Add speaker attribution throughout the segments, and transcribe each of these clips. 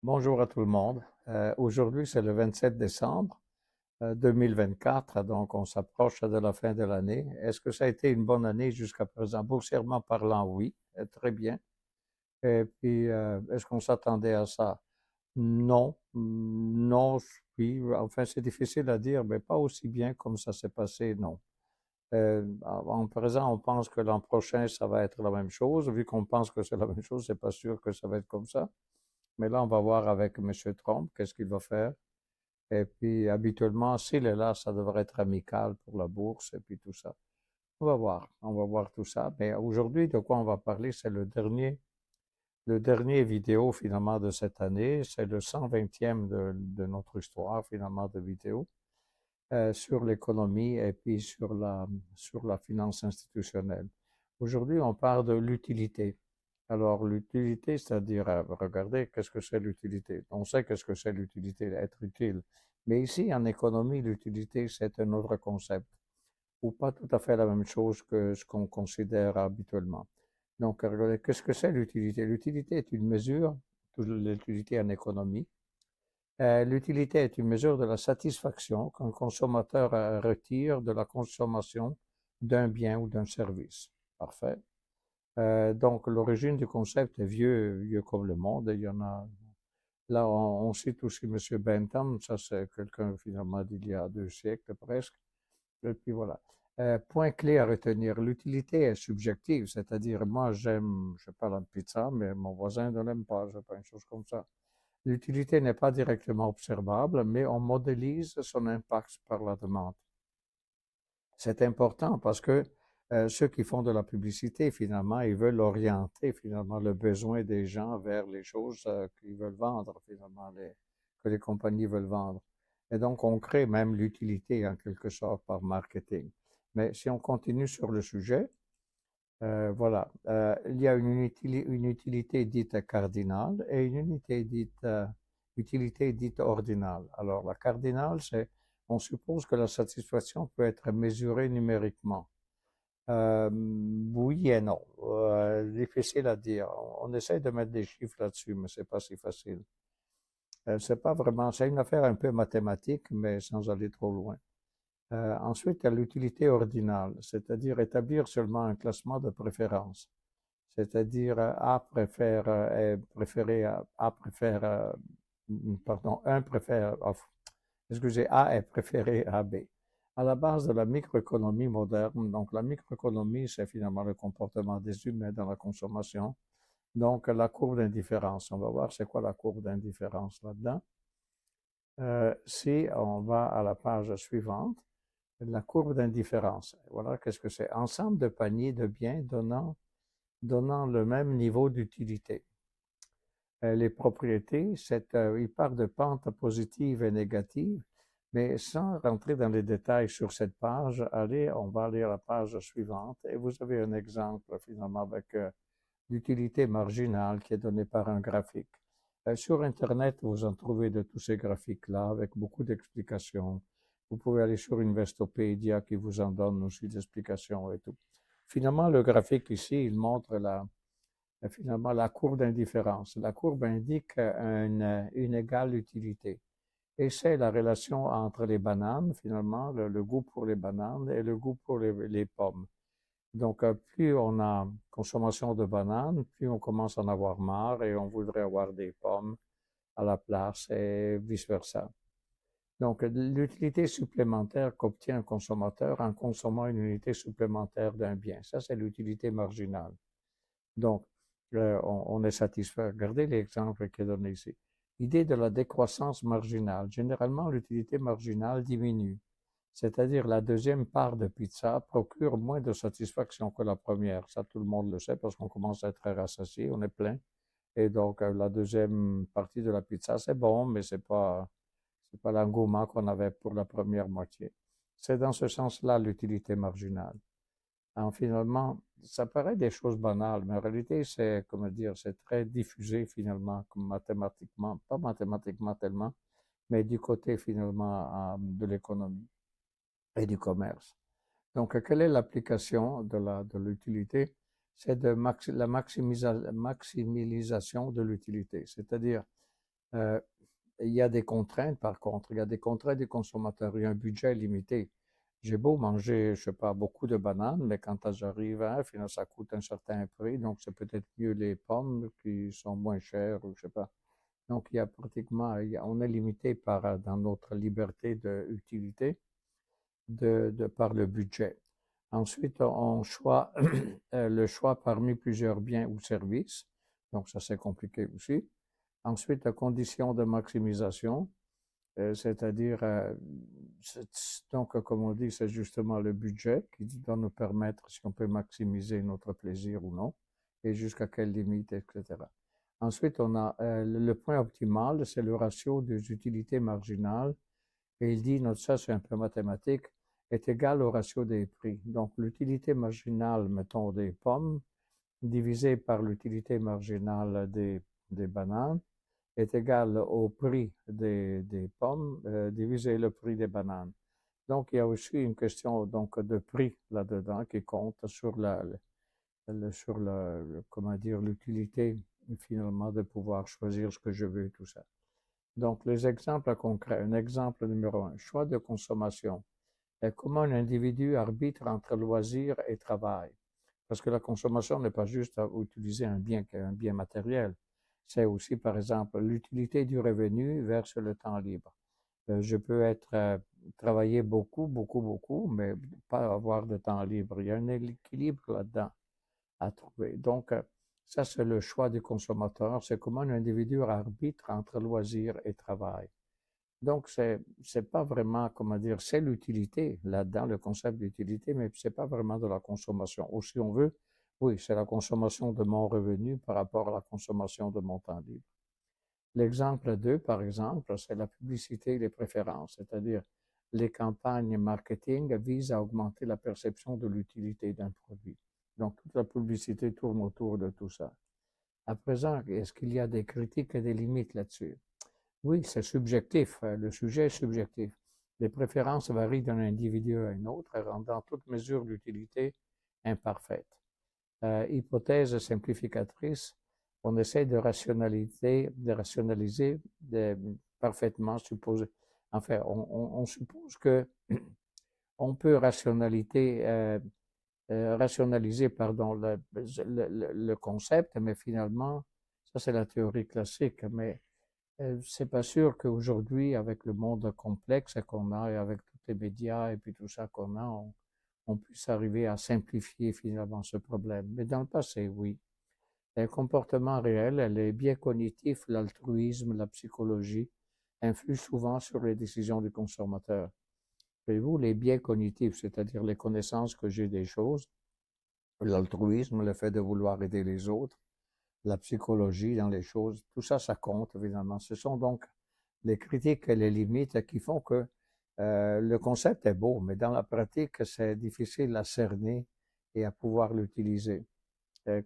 Speaker 1: Bonjour à tout le monde. Aujourd'hui, c'est le 27 décembre 2024, donc on s'approche de la fin de l'année. Est-ce que ça a été une bonne année jusqu'à présent? Boursièrement parlant, oui, très bien. Et puis, est-ce qu'on s'attendait à ça? Non, non, oui, enfin, c'est difficile à dire, mais pas aussi bien comme ça s'est passé, non. En présent, on pense que l'an prochain, ça va être la même chose. Vu qu'on pense que c'est la même chose, c'est pas sûr que ça va être comme ça. Mais là, on va voir avec M. Trump qu'est-ce qu'il va faire. Et puis, habituellement, s'il est là, ça devrait être amical pour la bourse et puis tout ça. On va voir tout ça. Mais aujourd'hui, de quoi on va parler, c'est le dernier vidéo finalement de cette année. C'est le 120e de notre histoire finalement de vidéo sur l'économie et puis sur la finance institutionnelle. Aujourd'hui, on parle de l'utilité. Alors, l'utilité, c'est-à-dire, regardez, qu'est-ce que c'est l'utilité? On sait qu'est-ce que c'est l'utilité, être utile. Mais ici, en économie, l'utilité, c'est un autre concept, ou pas tout à fait la même chose que ce qu'on considère habituellement. Donc, regardez, qu'est-ce que c'est l'utilité? L'utilité est une mesure, l'utilité en économie. L'utilité est une mesure de la satisfaction qu'un consommateur retire de la consommation d'un bien ou d'un service. Parfait. Donc, l'origine du concept est vieux comme le monde. Il y en a. Là, on cite aussi M. Bentham, ça c'est quelqu'un finalement d'il y a 2 siècles presque. Et puis voilà. Point clé à retenir, l'utilité est subjective, c'est-à-dire moi j'aime, je sais pas, la pizza, mais mon voisin ne l'aime pas, je sais pas, une chose comme ça. L'utilité n'est pas directement observable, mais on modélise son impact par la demande. C'est important parce que ceux qui font de la publicité, finalement, ils veulent orienter finalement le besoin des gens vers les choses qu'ils veulent vendre, finalement, que les compagnies veulent vendre. Et donc, on crée même l'utilité en quelque sorte par marketing. Mais si on continue sur le sujet, voilà, il y a une utilité dite cardinale et une utilité dite ordinale. Alors, la cardinale, c'est, on suppose que la satisfaction peut être mesurée numériquement. Oui et non. Difficile à dire. On essaie de mettre des chiffres là-dessus, mais c'est pas si facile. C'est pas vraiment, c'est une affaire un peu mathématique, mais sans aller trop loin. Ensuite, il y a l'utilité ordinale, c'est-à-dire établir seulement un classement de préférence. C'est-à-dire A préfère, est préféré à, A préfère, pardon, un préfère, excusez, A est préféré à B. À la base de la microéconomie moderne, donc la microéconomie, c'est finalement le comportement des humains dans la consommation. Donc la courbe d'indifférence, on va voir c'est quoi la courbe d'indifférence là-dedans. Si on va à la page suivante, la courbe d'indifférence, voilà qu'est-ce que c'est. Ensemble de paniers de biens donnant le même niveau d'utilité. Les propriétés, il part de pentes positives et négatives, mais sans rentrer dans les détails sur cette page, allez, on va aller à la page suivante et vous avez un exemple finalement avec l'utilité marginale qui est donnée par un graphique. Sur Internet, vous en trouvez de tous ces graphiques-là avec beaucoup d'explications. Vous pouvez aller sur Investopedia qui vous en donne aussi des explications et tout. Finalement, le graphique ici, il montre finalement la courbe d'indifférence. La courbe indique une égale utilité. Et c'est la relation entre les bananes, finalement, le goût pour les bananes et le goût pour les pommes. Donc, plus on a consommation de bananes, plus on commence à en avoir marre et on voudrait avoir des pommes à la place et vice-versa. Donc, l'utilité supplémentaire qu'obtient un consommateur en consommant une unité supplémentaire d'un bien, ça c'est l'utilité marginale. Donc, on est satisfait. Regardez l'exemple qui est donné ici. Idée de la décroissance marginale. Généralement, l'utilité marginale diminue. C'est-à-dire la deuxième part de pizza procure moins de satisfaction que la première. Ça, tout le monde le sait parce qu'on commence à être rassasié, on est plein. Et donc, la deuxième partie de la pizza, c'est bon, mais c'est pas l'engouement qu'on avait pour la première moitié. C'est dans ce sens-là l'utilité marginale. Alors, finalement, ça paraît des choses banales, mais en réalité, c'est, comment dire, c'est très diffusé finalement, comme mathématiquement, pas mathématiquement tellement, mais du côté finalement de l'économie et du commerce. Donc, quelle est l'application de l'utilité? C'est la maximisation de l'utilité, c'est-à-dire Euh, il y a des contraintes, par contre. Il y a des contraintes des consommateurs. Il y a un budget limité. J'ai beau manger, je sais pas, beaucoup de bananes, mais quand j'arrive à finalement, ça coûte un certain prix. Donc, c'est peut-être mieux les pommes qui sont moins chères ou je sais pas. Donc, il y a pratiquement, on est limité dans notre liberté d'utilité par le budget. Ensuite, on choisit le choix parmi plusieurs biens ou services. Donc, ça, c'est compliqué aussi. Ensuite, la condition de maximisation, c'est-à-dire, donc, comme on dit, c'est justement le budget qui doit nous permettre si on peut maximiser notre plaisir ou non, et jusqu'à quelle limite, etc. Ensuite, on a le point optimal, c'est le ratio des utilités marginales, et il dit, ça c'est un peu mathématique, est égal au ratio des prix. Donc, l'utilité marginale, mettons, des pommes, divisé par l'utilité marginale des bananes, est égal au prix des pommes divisé le prix des bananes. Donc, il y a aussi une question donc, de prix là-dedans qui compte sur comment dire, l'utilité finalement de pouvoir choisir ce que je veux, tout ça. Donc, les exemples concrets. Un exemple numéro un, choix de consommation. Et comment un individu arbitre entre loisir et travail. Parce que la consommation n'est pas juste à utiliser un bien matériel. C'est aussi, par exemple, l'utilité du revenu versus le temps libre. Je peux travailler beaucoup, beaucoup, beaucoup, mais pas avoir de temps libre. Il y a un équilibre là-dedans à trouver. Donc, ça, c'est le choix du consommateur. C'est comment un individu arbitre entre loisir et travail. Donc, c'est pas vraiment, comment dire, c'est l'utilité là-dedans, le concept d'utilité, mais c'est pas vraiment de la consommation. Ou si on veut, oui, c'est la consommation de mon revenu par rapport à la consommation de mon temps libre. L'exemple 2, par exemple, c'est la publicité et les préférences, c'est-à-dire les campagnes marketing visent à augmenter la perception de l'utilité d'un produit. Donc, toute la publicité tourne autour de tout ça. À présent, est-ce qu'il y a des critiques et des limites là-dessus? Oui, c'est subjectif. Le sujet est subjectif. Les préférences varient d'un individu à un autre, rendant toute mesure d'utilité imparfaite. Hypothèse simplificatrice, on essaie de rationaliser parfaitement supposé. Enfin, on suppose que on peut rationaliser pardon, le concept, mais finalement, ça c'est la théorie classique, mais c'est pas sûr qu'aujourd'hui, avec le monde complexe qu'on a et avec tous les médias et puis tout ça qu'on a, on puisse arriver à simplifier finalement ce problème. Mais dans le passé, oui. Les comportements réels, les biais cognitifs, l'altruisme, la psychologie influent souvent sur les décisions du consommateur. Voyez-vous, les biais cognitifs, c'est-à-dire les connaissances que j'ai des choses, l'altruisme, le fait de vouloir aider les autres, la psychologie dans les choses, tout ça, ça compte évidemment. Ce sont donc les critiques et les limites qui font que le concept est beau, mais dans la pratique, c'est difficile à cerner et à pouvoir l'utiliser.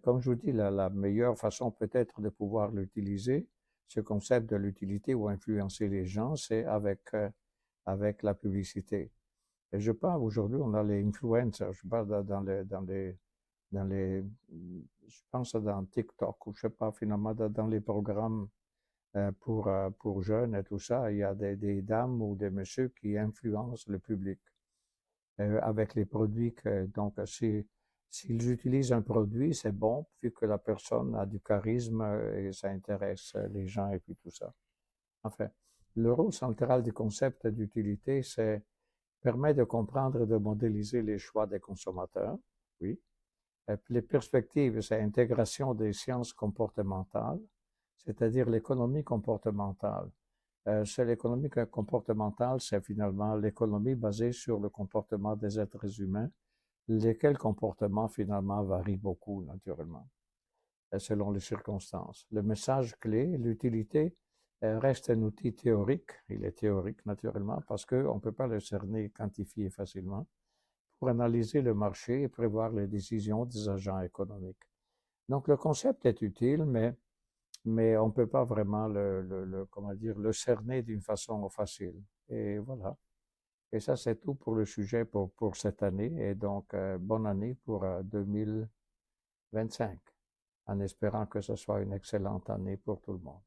Speaker 1: Comme je vous dis, la meilleure façon peut-être de pouvoir l'utiliser, ce concept de l'utilité ou influencer les gens, c'est avec la publicité. Et je parle aujourd'hui, on a les influencers, je parle dans les, je pense dans TikTok ou je sais pas, finalement, dans les programmes pour jeunes et tout ça, il y a des dames ou des messieurs qui influencent le public avec les produits donc, s'ils utilisent un produit, c'est bon, vu que la personne a du charisme et ça intéresse les gens et puis tout ça. Enfin, le rôle central du concept d'utilité, c'est permettre de comprendre et de modéliser les choix des consommateurs, oui. Et puis les perspectives, c'est l'intégration des sciences comportementales, c'est-à-dire l'économie comportementale. C'est l'économie comportementale, c'est finalement l'économie basée sur le comportement des êtres humains, lesquels comportements finalement varient beaucoup naturellement, selon les circonstances. Le message clé, l'utilité, reste un outil théorique. Il est théorique naturellement parce qu'on ne peut pas le cerner, quantifier facilement pour analyser le marché et prévoir les décisions des agents économiques. Donc le concept est utile, mais on ne peut pas vraiment comment dire, le cerner d'une façon facile. Et voilà. Et ça, c'est tout pour le sujet pour cette année. Et donc, bonne année pour 2025, en espérant que ce soit une excellente année pour tout le monde.